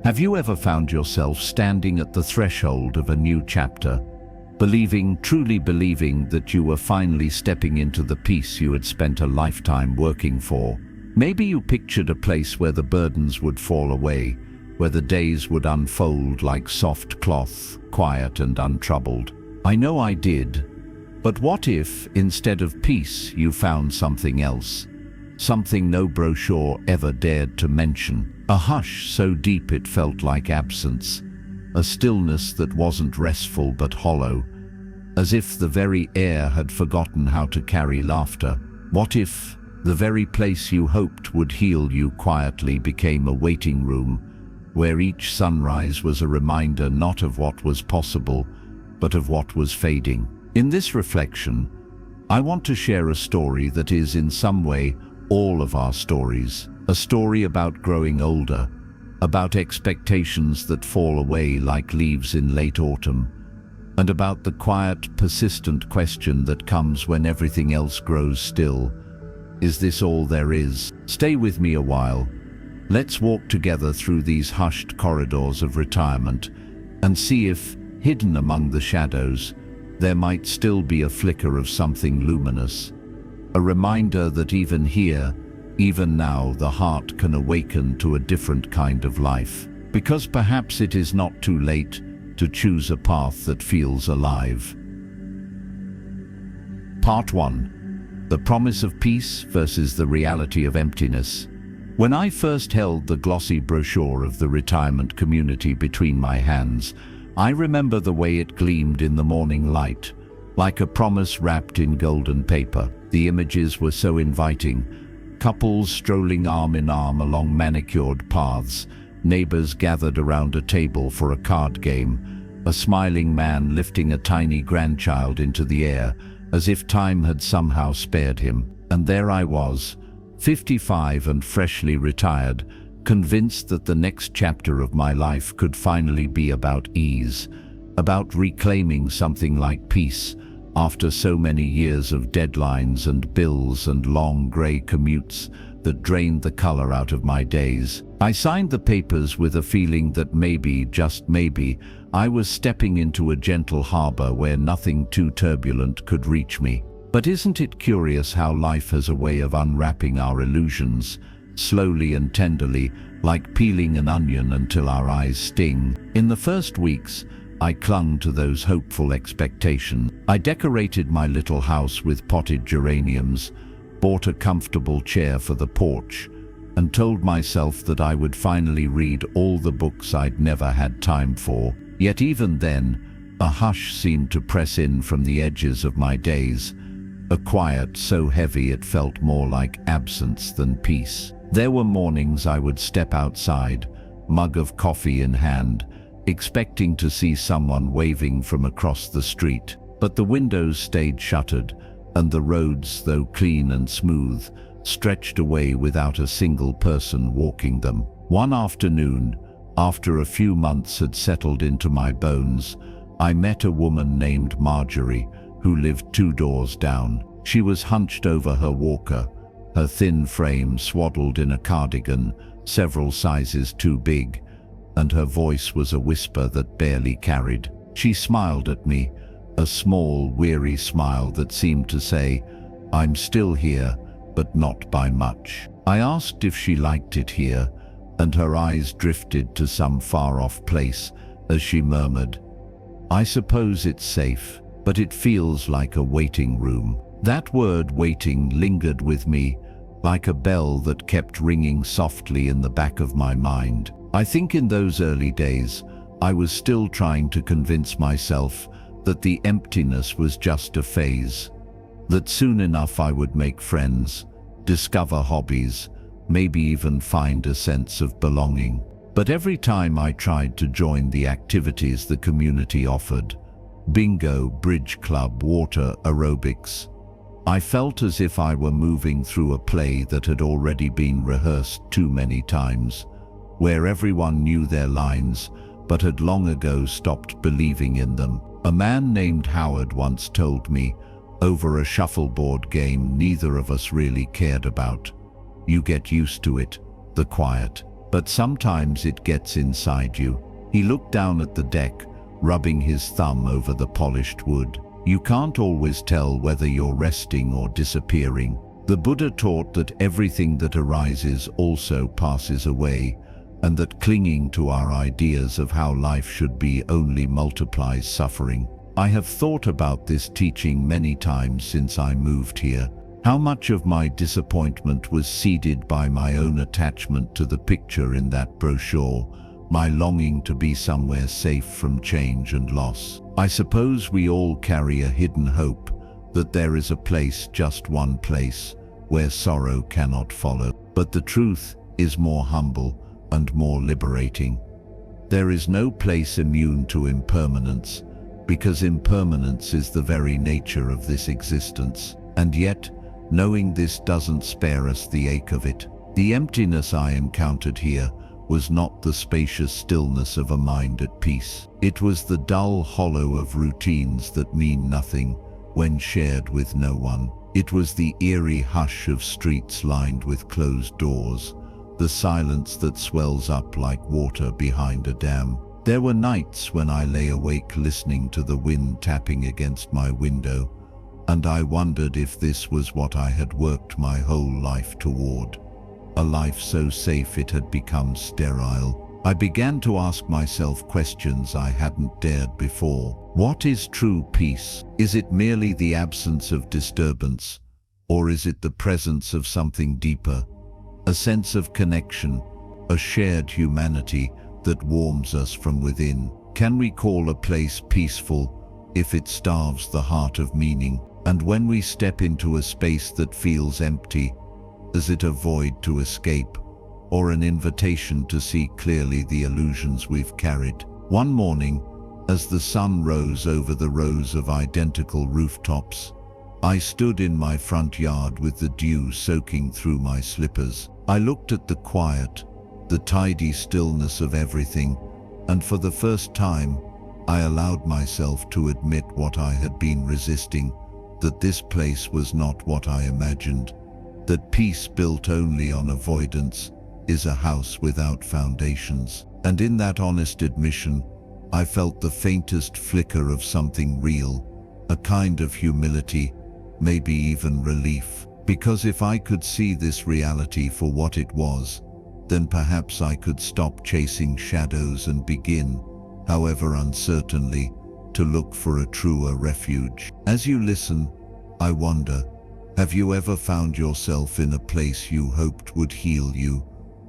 Have you ever found yourself standing at the threshold of a new chapter, truly believing that you were finally stepping into the peace you had spent a lifetime working for? Maybe you pictured a place where the burdens would fall away, where the days would unfold like soft cloth, quiet and untroubled. I know I did. But what if, instead of peace, you found something else? Something no brochure ever dared to mention. A hush so deep it felt like absence. A stillness that wasn't restful but hollow, as if the very air had forgotten how to carry laughter. What if the very place you hoped would heal you quietly became a waiting room, where each sunrise was a reminder not of what was possible, but of what was fading? In this reflection, I want to share a story that is in some way all of our stories. A story about growing older, about expectations that fall away like leaves in late autumn, and about the quiet, persistent question that comes when everything else grows still. Is this all there is? Stay with me a while. Let's walk together through these hushed corridors of retirement and see if, hidden among the shadows, there might still be a flicker of something luminous. A reminder that even here, even now, the heart can awaken to a different kind of life. Because perhaps it is not too late to choose a path that feels alive. Part 1. The promise of peace versus the reality of emptiness. When I first held the glossy brochure of the retirement community between my hands, I remember the way it gleamed in the morning light, like a promise wrapped in golden paper. The images were so inviting. Couples strolling arm in arm along manicured paths, neighbors gathered around a table for a card game, a smiling man lifting a tiny grandchild into the air, as if time had somehow spared him. And there I was, 55 and freshly retired, convinced that the next chapter of my life could finally be about ease, about reclaiming something like peace, after so many years of deadlines and bills and long grey commutes that drained the color out of my days. I signed the papers with a feeling that maybe, just maybe, I was stepping into a gentle harbor where nothing too turbulent could reach me. But isn't it curious how life has a way of unwrapping our illusions, slowly and tenderly, like peeling an onion until our eyes sting? In the first weeks, I clung to those hopeful expectations. I decorated my little house with potted geraniums, bought a comfortable chair for the porch, and told myself that I would finally read all the books I'd never had time for. Yet even then, a hush seemed to press in from the edges of my days, a quiet so heavy it felt more like absence than peace. There were mornings I would step outside, mug of coffee in hand, expecting to see someone waving from across the street. But the windows stayed shuttered, and the roads, though clean and smooth, stretched away without a single person walking them. One afternoon, after a few months had settled into my bones, I met a woman named Marjorie, who lived 2 doors down. She was hunched over her walker, her thin frame swaddled in a cardigan, several sizes too big, and her voice was a whisper that barely carried. She smiled at me, a small, weary smile that seemed to say, "I'm still here, but not by much." I asked if she liked it here, and her eyes drifted to some far-off place as she murmured, "I suppose it's safe, but it feels like a waiting room." That word waiting lingered with me, like a bell that kept ringing softly in the back of my mind. I think in those early days, I was still trying to convince myself that the emptiness was just a phase, that soon enough I would make friends, discover hobbies, maybe even find a sense of belonging. But every time I tried to join the activities the community offered, bingo, bridge club, water, aerobics, I felt as if I were moving through a play that had already been rehearsed too many times, where everyone knew their lines but had long ago stopped believing in them. A man named Howard once told me, over a shuffleboard game neither of us really cared about, "You get used to it, the quiet." but sometimes it gets inside you. He looked down at the deck, rubbing his thumb over the polished wood. You can't always tell whether you're resting or disappearing. The Buddha taught that everything that arises also passes away, and that clinging to our ideas of how life should be only multiplies suffering. I have thought about this teaching many times since I moved here. How much of my disappointment was seeded by my own attachment to the picture in that brochure, my longing to be somewhere safe from change and loss. I suppose we all carry a hidden hope that there is a place, just one place, where sorrow cannot follow. But the truth is more humble and more liberating. There is no place immune to impermanence, because impermanence is the very nature of this existence. And yet, knowing this doesn't spare us the ache of it. The emptiness I encountered here was not the spacious stillness of a mind at peace. It was the dull hollow of routines that mean nothing when shared with no one. It was the eerie hush of streets lined with closed doors, the silence that swells up like water behind a dam. There were nights when I lay awake listening to the wind tapping against my window, and I wondered if this was what I had worked my whole life toward. A life so safe it had become sterile. I began to ask myself questions I hadn't dared before. What is true peace? Is it merely the absence of disturbance, or is it the presence of something deeper? A sense of connection, a shared humanity that warms us from within. Can we call a place peaceful if it starves the heart of meaning? And when we step into a space that feels empty, is it a void to escape, or an invitation to see clearly the illusions we've carried? One morning, as the sun rose over the rows of identical rooftops, I stood in my front yard with the dew soaking through my slippers. I looked at the quiet, the tidy stillness of everything, and for the first time, I allowed myself to admit what I had been resisting, that this place was not what I imagined, that peace built only on avoidance is a house without foundations. And in that honest admission, I felt the faintest flicker of something real, a kind of humility, maybe even relief. Because if I could see this reality for what it was, then perhaps I could stop chasing shadows and begin, however uncertainly, to look for a truer refuge. As you listen, I wonder, have you ever found yourself in a place you hoped would heal you,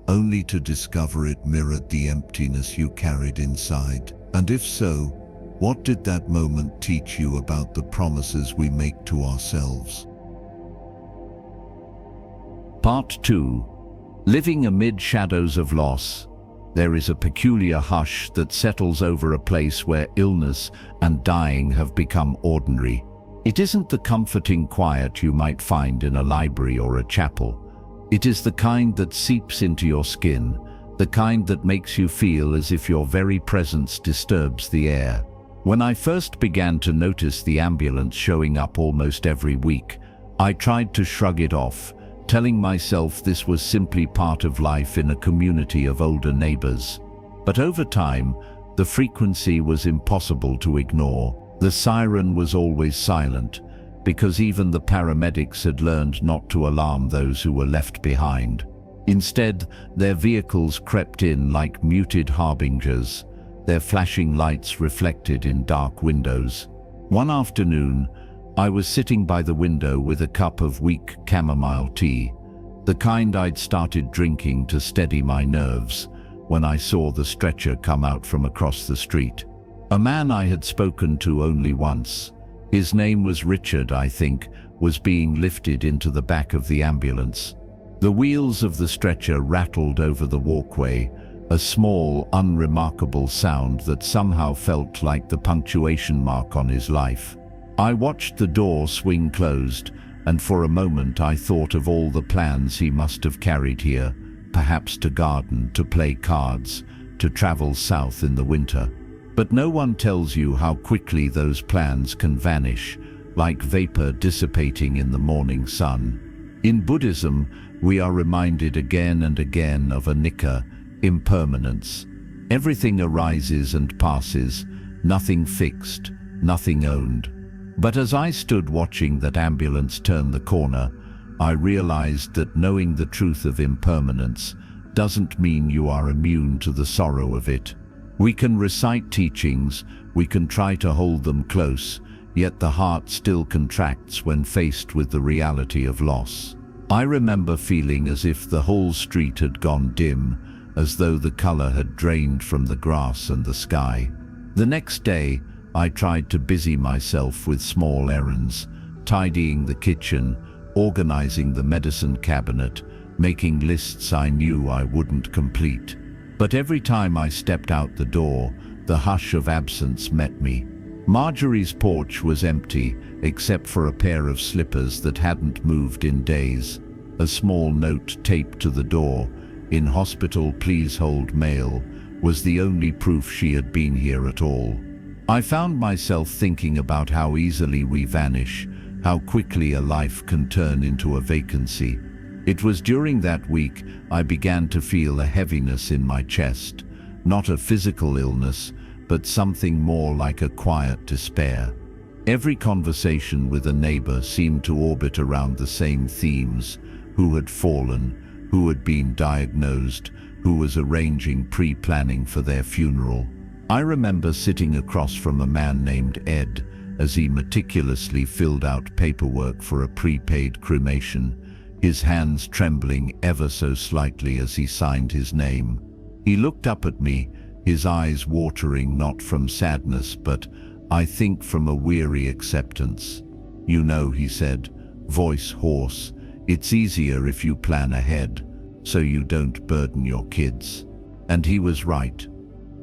only to discover it mirrored the emptiness you carried inside? And if so, what did that moment teach you about the promises we make to ourselves? Part 2. Living amid shadows of loss. There is a peculiar hush that settles over a place where illness and dying have become ordinary. It isn't the comforting quiet you might find in a library or a chapel. It is the kind that seeps into your skin, the kind that makes you feel as if your very presence disturbs the air. When I first began to notice the ambulance showing up almost every week, I tried to shrug it off, telling myself this was simply part of life in a community of older neighbors. But over time, the frequency was impossible to ignore. The siren was always silent, because even the paramedics had learned not to alarm those who were left behind. Instead, their vehicles crept in like muted harbingers, their flashing lights reflected in dark windows. One afternoon, I was sitting by the window with a cup of weak chamomile tea, the kind I'd started drinking to steady my nerves, when I saw the stretcher come out from across the street. A man I had spoken to only once, his name was Richard, I think, was being lifted into the back of the ambulance. The wheels of the stretcher rattled over the walkway, a small, unremarkable sound that somehow felt like the punctuation mark on his life. I watched the door swing closed, and for a moment I thought of all the plans he must have carried here, perhaps to garden, to play cards, to travel south in the winter. But no one tells you how quickly those plans can vanish, like vapor dissipating in the morning sun. In Buddhism, we are reminded again and again of anicca, Impermanence. Everything arises and passes, nothing fixed, nothing owned. But as I stood watching that ambulance turn the corner, I realized that knowing the truth of impermanence doesn't mean you are immune to the sorrow of it. We can recite teachings, we can try to hold them close, yet the heart still contracts when faced with the reality of loss. I remember feeling as if the whole street had gone dim, as though the color had drained from the grass and the sky. The next day, I tried to busy myself with small errands, tidying the kitchen, organizing the medicine cabinet, making lists I knew I wouldn't complete. But every time I stepped out the door, the hush of absence met me. Marjorie's porch was empty, except for a pair of slippers that hadn't moved in days. A small note taped to the door, "In hospital, please hold mail," was the only proof she had been here at all. I found myself thinking about how easily we vanish, how quickly a life can turn into a vacancy. It was during that week I began to feel a heaviness in my chest, not a physical illness, but something more like a quiet despair. Every conversation with a neighbor seemed to orbit around the same themes: who had fallen, who had been diagnosed, who was arranging pre-planning for their funeral. I remember sitting across from a man named Ed as he meticulously filled out paperwork for a prepaid cremation, his hands trembling ever so slightly as he signed his name. He looked up at me, his eyes watering not from sadness but, I think, from a weary acceptance. "You know," he said, voice hoarse, "it's easier if you plan ahead, so you don't burden your kids." And he was right.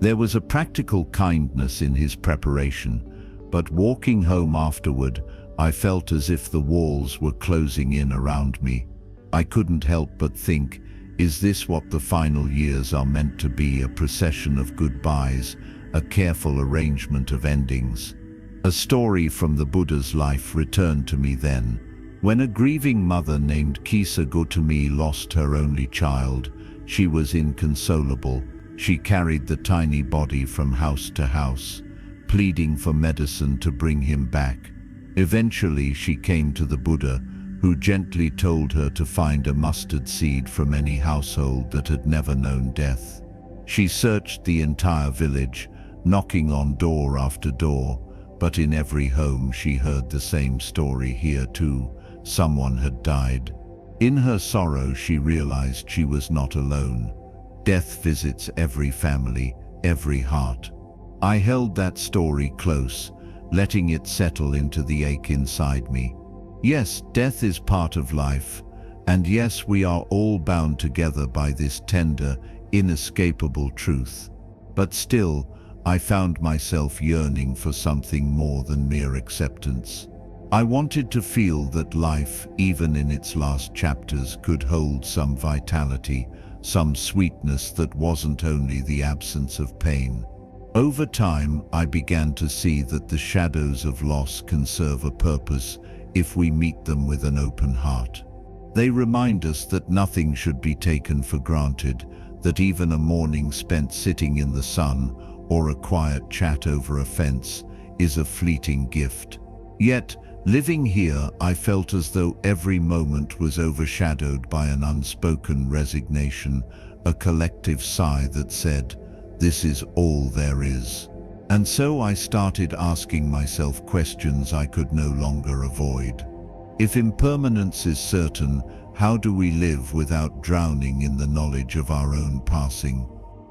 There was a practical kindness in his preparation, but walking home afterward, I felt as if the walls were closing in around me. I couldn't help but think, is this what the final years are meant to be, a procession of goodbyes, a careful arrangement of endings? A story from the Buddha's life returned to me then. When a grieving mother named Kisa Gotami lost her only child, she was inconsolable. She carried the tiny body from house to house, pleading for medicine to bring him back. Eventually she came to the Buddha, who gently told her to find a mustard seed from any household that had never known death. She searched the entire village, knocking on door after door, but in every home she heard the same story. Here too, someone had died. In her sorrow she realized she was not alone. Death visits every family, every heart. I held that story close, letting it settle into the ache inside me. Yes, death is part of life, and yes, we are all bound together by this tender, inescapable truth. But still, I found myself yearning for something more than mere acceptance. I wanted to feel that life, even in its last chapters, could hold some vitality, some sweetness that wasn't only the absence of pain. Over time, I began to see that the shadows of loss can serve a purpose if we meet them with an open heart. They remind us that nothing should be taken for granted, that even a morning spent sitting in the sun or a quiet chat over a fence is a fleeting gift. Yet, living here, I felt as though every moment was overshadowed by an unspoken resignation, a collective sigh that said, "This is all there is." And so I started asking myself questions I could no longer avoid. If impermanence is certain, how do we live without drowning in the knowledge of our own passing?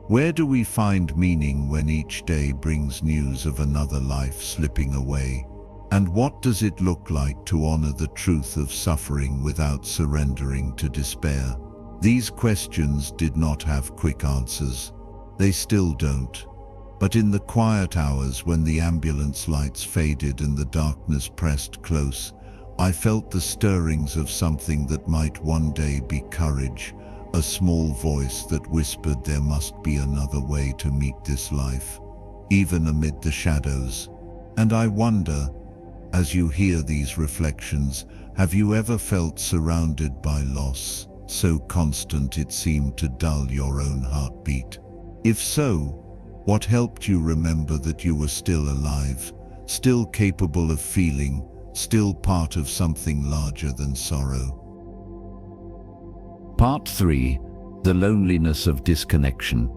Where do we find meaning when each day brings news of another life slipping away? And what does it look like to honor the truth of suffering without surrendering to despair? These questions did not have quick answers. They still don't. But in the quiet hours when the ambulance lights faded and the darkness pressed close, I felt the stirrings of something that might one day be courage, a small voice that whispered there must be another way to meet this life, even amid the shadows. And I wonder, as you hear these reflections, have you ever felt surrounded by loss, so constant it seemed to dull your own heartbeat? If so, what helped you remember that you were still alive, still capable of feeling, still part of something larger than sorrow? Part 3. The Loneliness of Disconnection.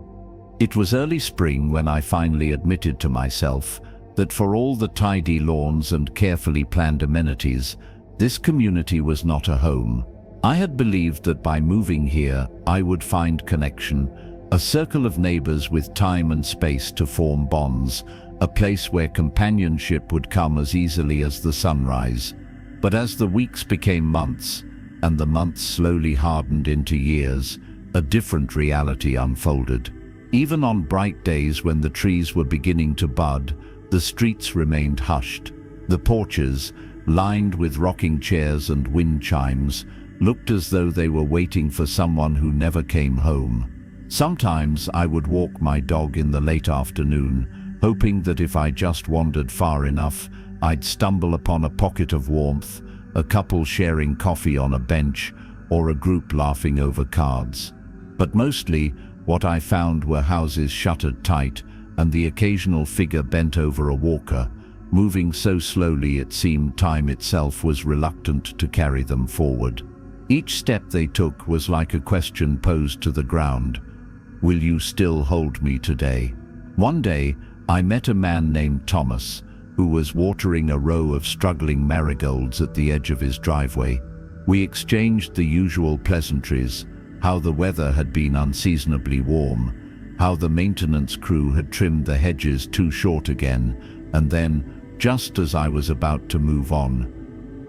It was early spring when I finally admitted to myself that for all the tidy lawns and carefully planned amenities, this community was not a home. I had believed that by moving here, I would find connection, a circle of neighbors with time and space to form bonds, a place where companionship would come as easily as the sunrise. But as the weeks became months, and the months slowly hardened into years, a different reality unfolded. Even on bright days when the trees were beginning to bud, the streets remained hushed. The porches, lined with rocking chairs and wind chimes, looked as though they were waiting for someone who never came home. Sometimes I would walk my dog in the late afternoon, hoping that if I just wandered far enough, I'd stumble upon a pocket of warmth, a couple sharing coffee on a bench, or a group laughing over cards. But mostly, what I found were houses shuttered tight, and the occasional figure bent over a walker, moving so slowly it seemed time itself was reluctant to carry them forward. Each step they took was like a question posed to the ground. Will you still hold me today? One day, I met a man named Thomas, who was watering a row of struggling marigolds at the edge of his driveway. We exchanged the usual pleasantries, how the weather had been unseasonably warm, how the maintenance crew had trimmed the hedges too short again, and then, just as I was about to move on,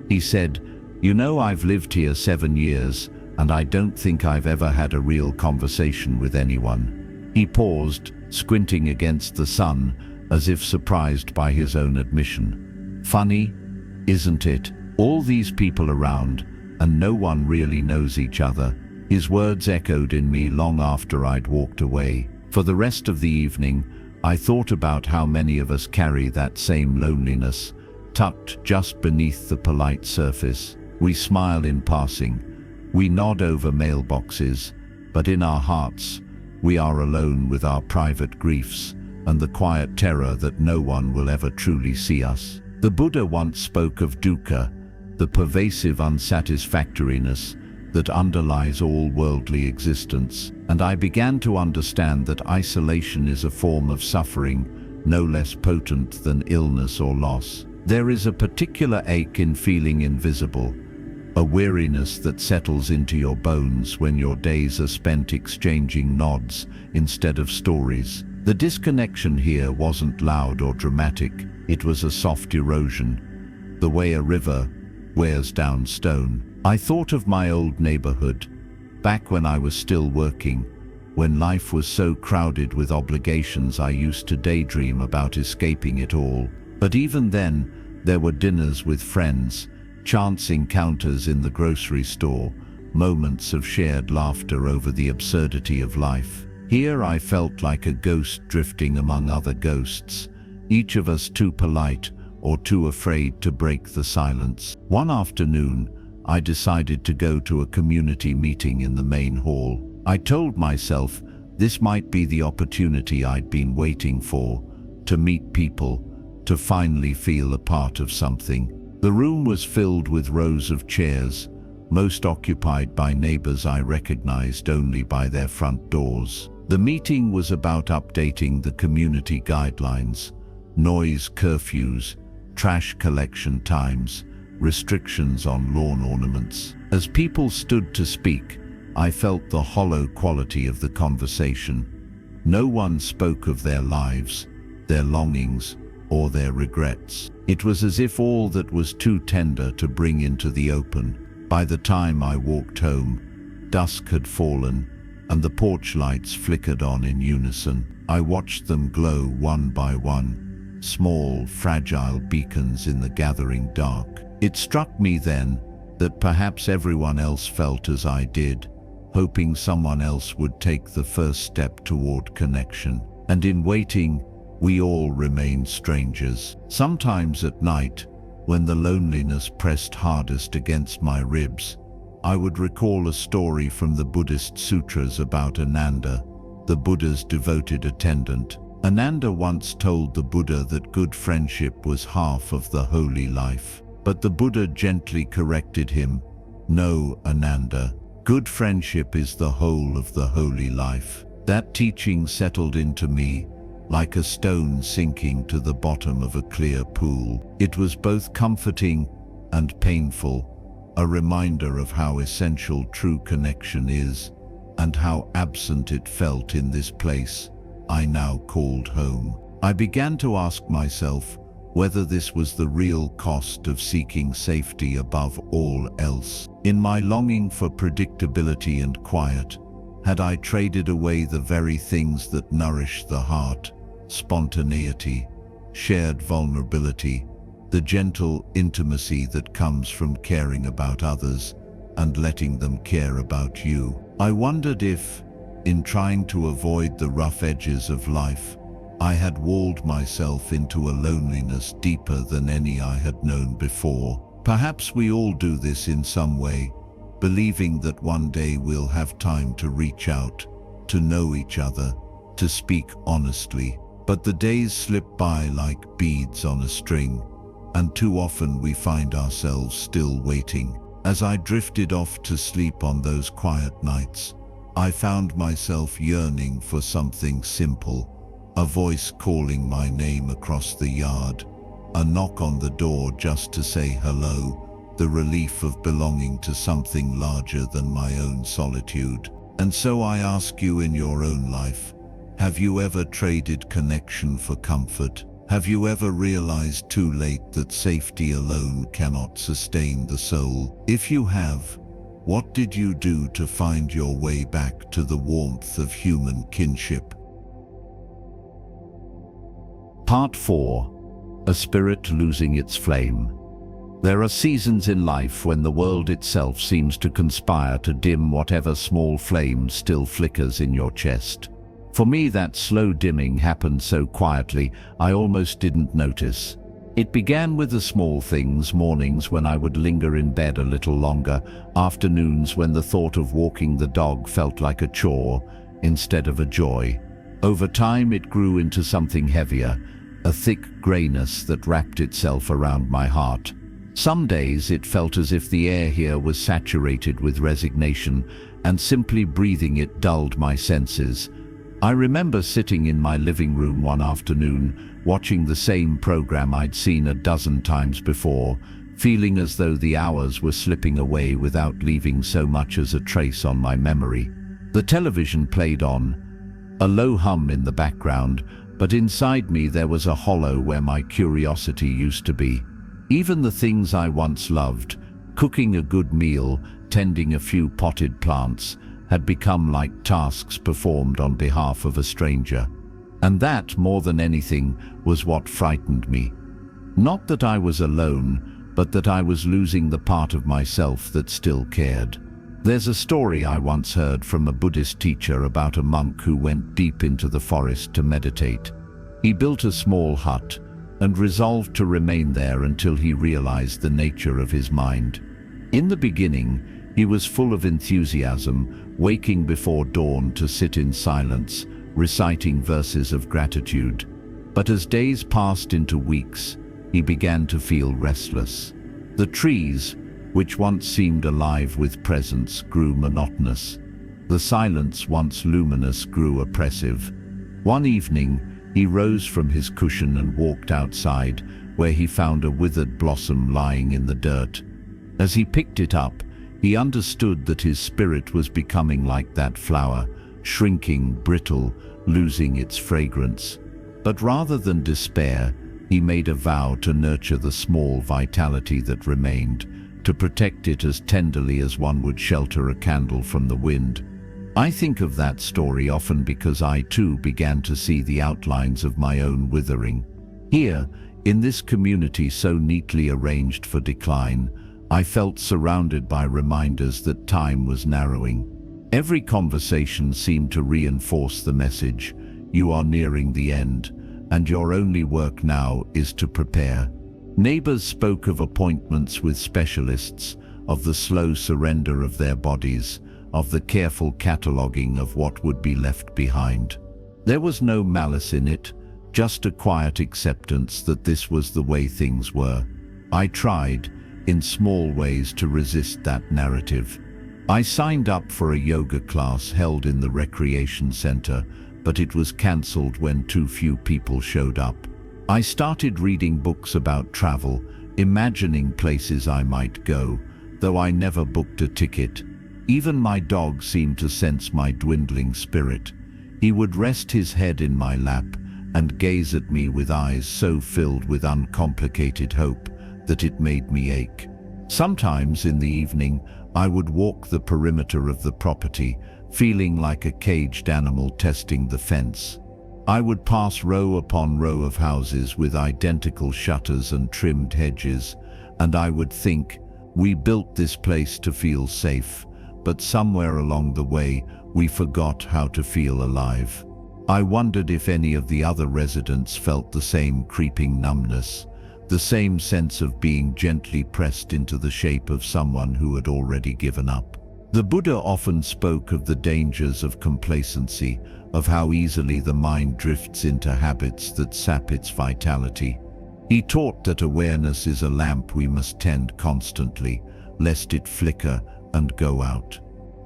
he said, "You know, I've lived here 7 years, and I don't think I've ever had a real conversation with anyone." He paused, squinting against the sun, as if surprised by his own admission. Funny, isn't it? All these people around, and no one really knows each other. His words echoed in me long after I'd walked away. For the rest of the evening, I thought about how many of us carry that same loneliness, tucked just beneath the polite surface. We smile in passing. We nod over mailboxes, but in our hearts, we are alone with our private griefs and the quiet terror that no one will ever truly see us. The Buddha once spoke of dukkha, the pervasive unsatisfactoriness that underlies all worldly existence, and I began to understand that isolation is a form of suffering no less potent than illness or loss. There is a particular ache in feeling invisible, a weariness that settles into your bones when your days are spent exchanging nods instead of stories. The disconnection here wasn't loud or dramatic, it was a soft erosion, the way a river wears down stone. I thought of my old neighborhood, back when I was still working, when life was so crowded with obligations I used to daydream about escaping it all. But even then, there were dinners with friends, chance encounters in the grocery store, moments of shared laughter over the absurdity of life. Here I felt like a ghost drifting among other ghosts, each of us too polite or too afraid to break the silence. One afternoon, I decided to go to a community meeting in the main hall. I told myself this might be the opportunity I'd been waiting for, to meet people, to finally feel a part of something. The room was filled with rows of chairs, most occupied by neighbors I recognized only by their front doors. The meeting was about updating the community guidelines, noise curfews, trash collection times, restrictions on lawn ornaments. As people stood to speak, I felt the hollow quality of the conversation. No one spoke of their lives, their longings, or their regrets. It was as if all that was too tender to bring into the open. By the time I walked home, dusk had fallen, and the porch lights flickered on in unison. I watched them glow one by one, small, fragile beacons in the gathering dark. It struck me then that perhaps everyone else felt as I did, hoping someone else would take the first step toward connection. And in waiting, we all remained strangers. Sometimes at night, when the loneliness pressed hardest against my ribs, I would recall a story from the Buddhist sutras about Ananda, the Buddha's devoted attendant. Ananda once told the Buddha that good friendship was half of the holy life. But the Buddha gently corrected him, "No, Ananda, good friendship is the whole of the holy life." That teaching settled into me, like a stone sinking to the bottom of a clear pool. It was both comforting and painful, a reminder of how essential true connection is, and how absent it felt in this place I now called home. I began to ask myself whether this was the real cost of seeking safety above all else. In my longing for predictability and quiet, had I traded away the very things that nourish the heart: spontaneity, shared vulnerability, the gentle intimacy that comes from caring about others and letting them care about you? I wondered if, in trying to avoid the rough edges of life, I had walled myself into a loneliness deeper than any I had known before. Perhaps we all do this in some way, believing that one day we'll have time to reach out, to know each other, to speak honestly. But the days slip by like beads on a string, and too often we find ourselves still waiting. As I drifted off to sleep on those quiet nights, I found myself yearning for something simple: a voice calling my name across the yard, a knock on the door just to say hello, the relief of belonging to something larger than my own solitude. And so I ask you, in your own life, have you ever traded connection for comfort? Have you ever realized too late that safety alone cannot sustain the soul? If you have, what did you do to find your way back to the warmth of human kinship? Part 4. A Spirit Losing Its Flame. There are seasons in life when the world itself seems to conspire to dim whatever small flame still flickers in your chest. For me, that slow dimming happened so quietly I almost didn't notice. It began with the small things: mornings when I would linger in bed a little longer, afternoons when the thought of walking the dog felt like a chore instead of a joy. Over time it grew into something heavier, a thick grayness that wrapped itself around my heart. Some days it felt as if the air here was saturated with resignation, and simply breathing it dulled my senses. I remember sitting in my living room one afternoon, watching the same program I'd seen a dozen times before, feeling as though the hours were slipping away without leaving so much as a trace on my memory. The television played on, a low hum in the background, but inside me there was a hollow where my curiosity used to be. Even the things I once loved, cooking a good meal, tending a few potted plants, had become like tasks performed on behalf of a stranger. And that, more than anything, was what frightened me. Not that I was alone, but that I was losing the part of myself that still cared. There's a story I once heard from a Buddhist teacher about a monk who went deep into the forest to meditate. He built a small hut and resolved to remain there until he realized the nature of his mind. In the beginning, he was full of enthusiasm, waking before dawn to sit in silence, reciting verses of gratitude. But as days passed into weeks, he began to feel restless. The trees, which once seemed alive with presence, grew monotonous. The silence, once luminous, grew oppressive. One evening, he rose from his cushion and walked outside, where he found a withered blossom lying in the dirt. As he picked it up, he understood that his spirit was becoming like that flower, shrinking, brittle, losing its fragrance. But rather than despair, he made a vow to nurture the small vitality that remained, to protect it as tenderly as one would shelter a candle from the wind. I think of that story often because I too began to see the outlines of my own withering. Here, in this community so neatly arranged for decline, I felt surrounded by reminders that time was narrowing. Every conversation seemed to reinforce the message: you are nearing the end, and your only work now is to prepare. Neighbors spoke of appointments with specialists, of the slow surrender of their bodies, of the careful cataloguing of what would be left behind. There was no malice in it, just a quiet acceptance that this was the way things were. I tried, in small ways, to resist that narrative. I signed up for a yoga class held in the recreation center, but it was cancelled when too few people showed up. I started reading books about travel, imagining places I might go, though I never booked a ticket. Even my dog seemed to sense my dwindling spirit. He would rest his head in my lap and gaze at me with eyes so filled with uncomplicated hope that it made me ache. Sometimes in the evening, I would walk the perimeter of the property, feeling like a caged animal testing the fence. I would pass row upon row of houses with identical shutters and trimmed hedges, and I would think, we built this place to feel safe, but somewhere along the way, we forgot how to feel alive. I wondered if any of the other residents felt the same creeping numbness, the same sense of being gently pressed into the shape of someone who had already given up. The Buddha often spoke of the dangers of complacency, of how easily the mind drifts into habits that sap its vitality. He taught that awareness is a lamp we must tend constantly, lest it flicker and go out.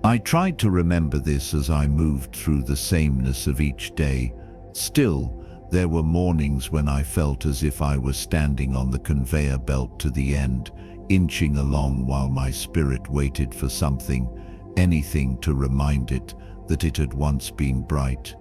I tried to remember this as I moved through the sameness of each day. Still, there were mornings when I felt as if I was standing on the conveyor belt to the end, inching along while my spirit waited for something, anything to remind it that it had once been bright.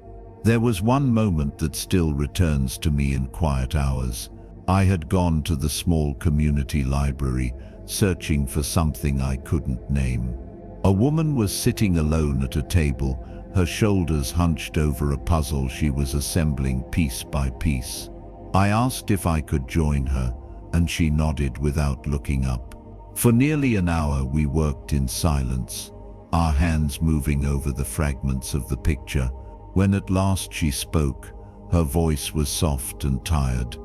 There was one moment that still returns to me in quiet hours. I had gone to the small community library, searching for something I couldn't name. A woman was sitting alone at a table, her shoulders hunched over a puzzle she was assembling piece by piece. I asked if I could join her, and she nodded without looking up. For nearly an hour we worked in silence, our hands moving over the fragments of the picture. When at last she spoke, her voice was soft and tired.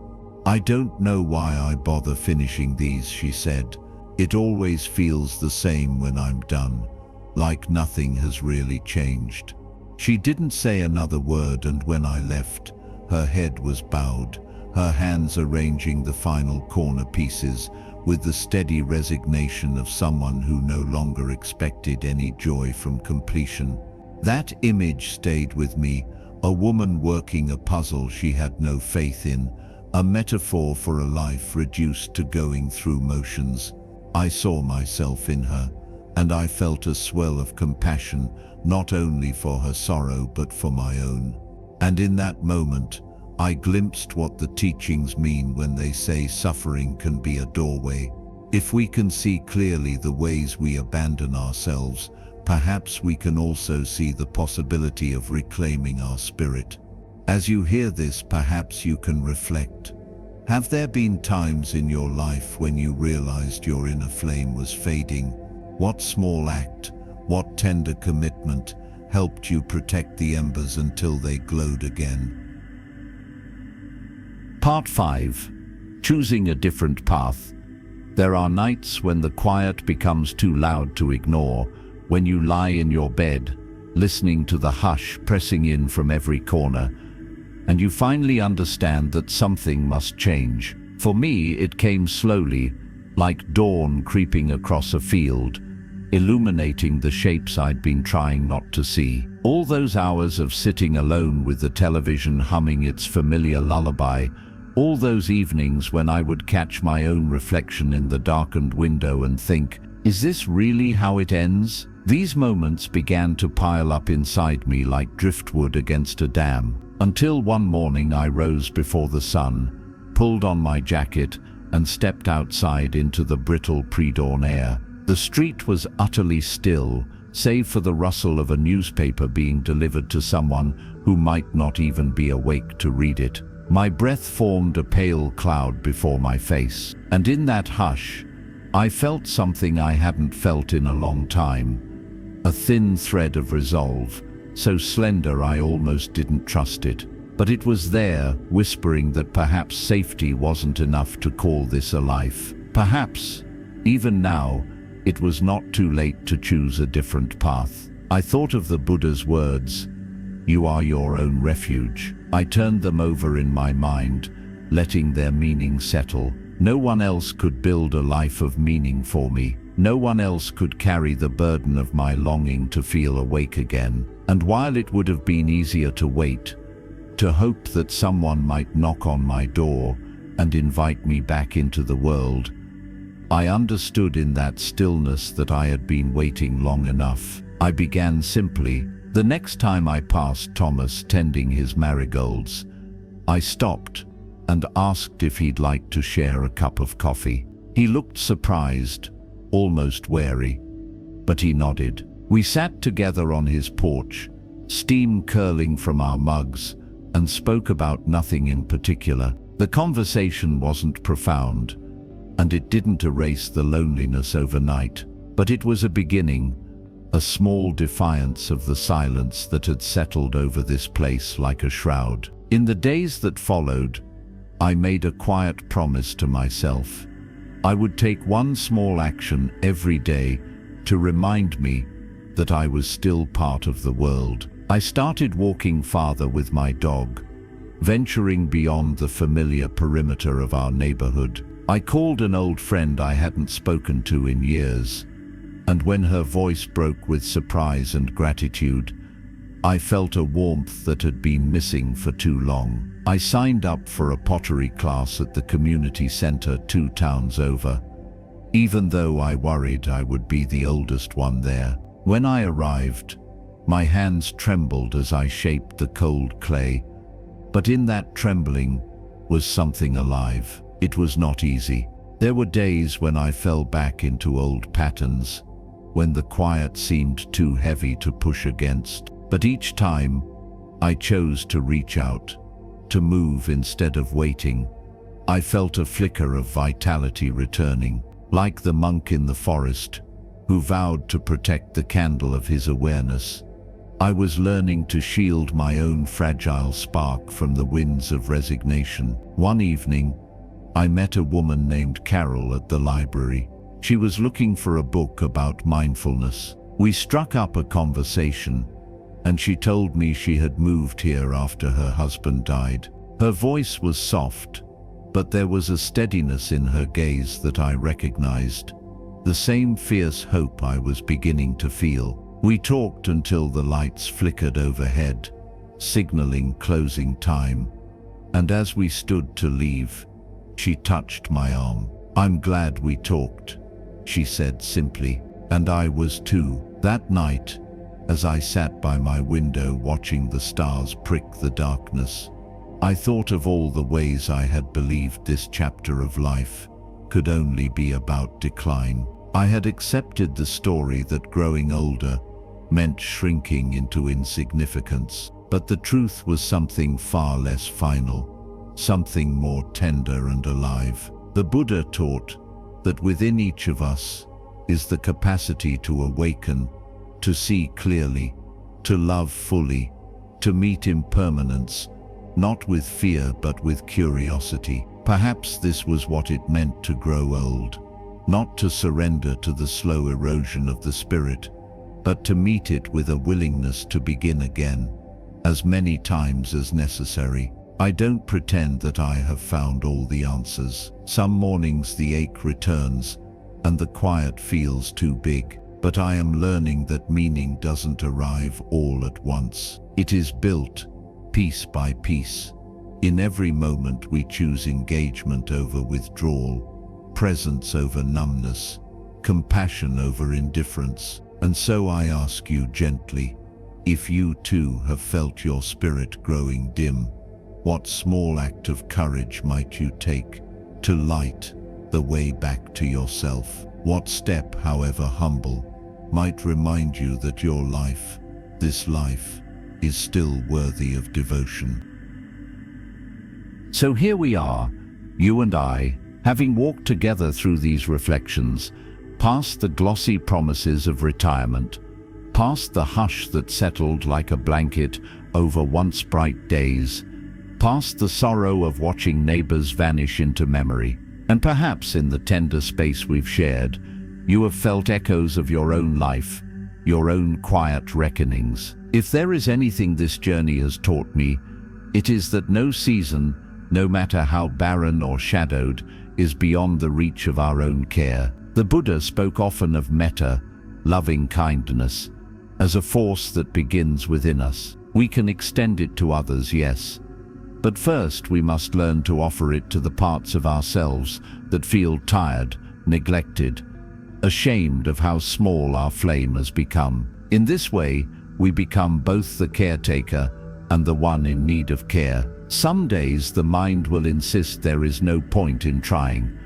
"I don't know why I bother finishing these," she said. "It always feels the same when I'm done, like nothing has really changed." She didn't say another word, and when I left, her head was bowed, her hands arranging the final corner pieces with the steady resignation of someone who no longer expected any joy from completion. That image stayed with me, a woman working a puzzle she had no faith in, a metaphor for a life reduced to going through motions. I saw myself in her, and I felt a swell of compassion, not only for her sorrow but for my own. And in that moment, I glimpsed what the teachings mean when they say suffering can be a doorway. If we can see clearly the ways we abandon ourselves, perhaps we can also see the possibility of reclaiming our spirit. As you hear this, perhaps you can reflect. Have there been times in your life when you realized your inner flame was fading? What small act, what tender commitment helped you protect the embers until they glowed again? Part 5. Choosing a different path. There are nights when the quiet becomes too loud to ignore, when you lie in your bed, listening to the hush pressing in from every corner, and you finally understand that something must change. For me, it came slowly, like dawn creeping across a field, illuminating the shapes I'd been trying not to see. All those hours of sitting alone with the television humming its familiar lullaby, all those evenings when I would catch my own reflection in the darkened window and think, is this really how it ends? These moments began to pile up inside me like driftwood against a dam, until one morning I rose before the sun, pulled on my jacket, and stepped outside into the brittle pre-dawn air. The street was utterly still, save for the rustle of a newspaper being delivered to someone who might not even be awake to read it. My breath formed a pale cloud before my face, and in that hush, I felt something I hadn't felt in a long time. A thin thread of resolve, so slender I almost didn't trust it. But it was there, whispering that perhaps safety wasn't enough to call this a life. Perhaps, even now, it was not too late to choose a different path. I thought of the Buddha's words, "You are your own refuge." I turned them over in my mind, letting their meaning settle. No one else could build a life of meaning for me. No one else could carry the burden of my longing to feel awake again. And while it would have been easier to wait, to hope that someone might knock on my door and invite me back into the world, I understood in that stillness that I had been waiting long enough. I began simply. The next time I passed Thomas tending his marigolds, I stopped and asked if he'd like to share a cup of coffee. He looked surprised, almost wary, but he nodded. We sat together on his porch, steam curling from our mugs, and spoke about nothing in particular. The conversation wasn't profound, and it didn't erase the loneliness overnight, but it was a beginning, a small defiance of the silence that had settled over this place like a shroud. In the days that followed, I made a quiet promise to myself. I would take one small action every day to remind me that I was still part of the world. I started walking farther with my dog, venturing beyond the familiar perimeter of our neighborhood. I called an old friend I hadn't spoken to in years, and when her voice broke with surprise and gratitude, I felt a warmth that had been missing for too long. I signed up for a pottery class at the community center 2 towns over, even though I worried I would be the oldest one there. When I arrived, my hands trembled as I shaped the cold clay, but in that trembling was something alive. It was not easy. There were days when I fell back into old patterns, when the quiet seemed too heavy to push against. But each time, I chose to reach out, to move instead of waiting. I felt a flicker of vitality returning, like the monk in the forest, who vowed to protect the candle of his awareness. I was learning to shield my own fragile spark from the winds of resignation. One evening, I met a woman named Carol at the library. She was looking for a book about mindfulness. We struck up a conversation, and she told me she had moved here after her husband died. Her voice was soft, but there was a steadiness in her gaze that I recognized, the same fierce hope I was beginning to feel. We talked until the lights flickered overhead, signaling closing time, and as we stood to leave, she touched my arm. "I'm glad we talked," she said simply, and I was too. That night, as I sat by my window watching the stars prick the darkness, I thought of all the ways I had believed this chapter of life could only be about decline. I had accepted the story that growing older meant shrinking into insignificance, but the truth was something far less final, something more tender and alive. The Buddha taught that within each of us is the capacity to awaken, to see clearly, to love fully, to meet impermanence, not with fear but with curiosity. Perhaps this was what it meant to grow old, not to surrender to the slow erosion of the spirit, but to meet it with a willingness to begin again, as many times as necessary. I don't pretend that I have found all the answers. Some mornings the ache returns, and the quiet feels too big. But I am learning that meaning doesn't arrive all at once. It is built, piece by piece. In every moment we choose engagement over withdrawal, presence over numbness, compassion over indifference. And so I ask you gently, if you too have felt your spirit growing dim, what small act of courage might you take to light the way back to yourself? What step, however humble, might remind you that your life, this life, is still worthy of devotion? So here we are, you and I, having walked together through these reflections, past the glossy promises of retirement, past the hush that settled like a blanket over once bright days, past the sorrow of watching neighbors vanish into memory, and perhaps in the tender space we've shared, You have felt echoes of your own life, your own quiet reckonings. If there is anything this journey has taught me, it is that no season, no matter how barren or shadowed, is beyond the reach of our own care. The Buddha spoke often of metta, loving kindness, as a force that begins within us. We can extend it to others, yes, but first we must learn to offer it to the parts of ourselves that feel tired, neglected, ashamed of how small our flame has become. In this way, we become both the caretaker and the one in need of care. Some days the mind will insist there is no point in trying,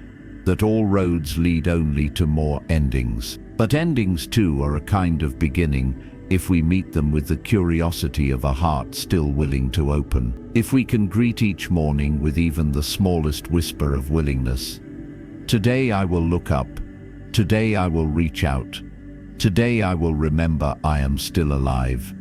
that all roads lead only to more endings. But endings too are a kind of beginning if we meet them with the curiosity of a heart still willing to open. If we can greet each morning with even the smallest whisper of willingness. Today I will look up. Today I will reach out. Today I will remember I am still alive.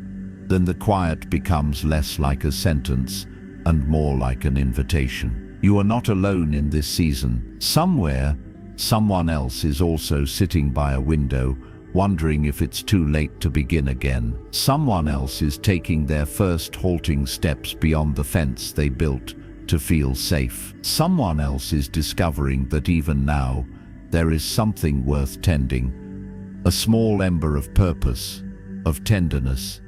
Then the quiet becomes less like a sentence and more like an invitation. You are not alone in this season. Somewhere, someone else is also sitting by a window, wondering if it's too late to begin again. Someone else is taking their first halting steps beyond the fence they built to feel safe. Someone else is discovering that even now, there is something worth tending. A small ember of purpose, of tenderness,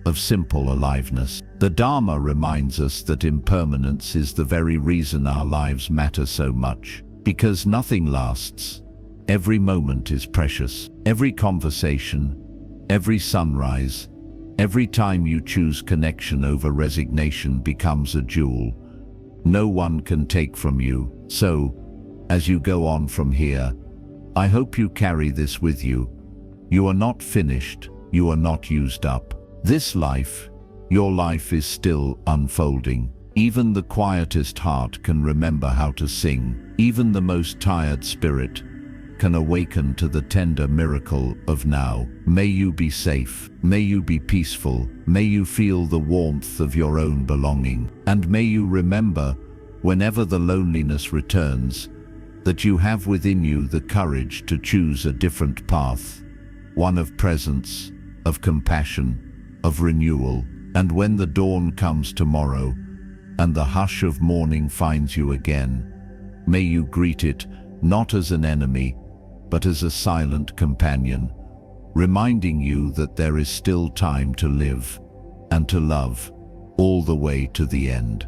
of simple aliveness. The Dharma reminds us that impermanence is the very reason our lives matter so much. Because nothing lasts. Every moment is precious. Every conversation, every sunrise, every time you choose connection over resignation becomes a jewel no one can take from you. So, as you go on from here, I hope you carry this with you. You are not finished. You are not used up. This life, your life is still unfolding. Even the quietest heart can remember how to sing. Even the most tired spirit can awaken to the tender miracle of now. May you be safe. May you be peaceful. May you feel the warmth of your own belonging. And may you remember, whenever the loneliness returns, that you have within you the courage to choose a different path, one of presence, of compassion, of renewal. And when the dawn comes tomorrow, and the hush of morning finds you again, may you greet it not as an enemy, but as a silent companion, reminding you that there is still time to live and to love all the way to the end.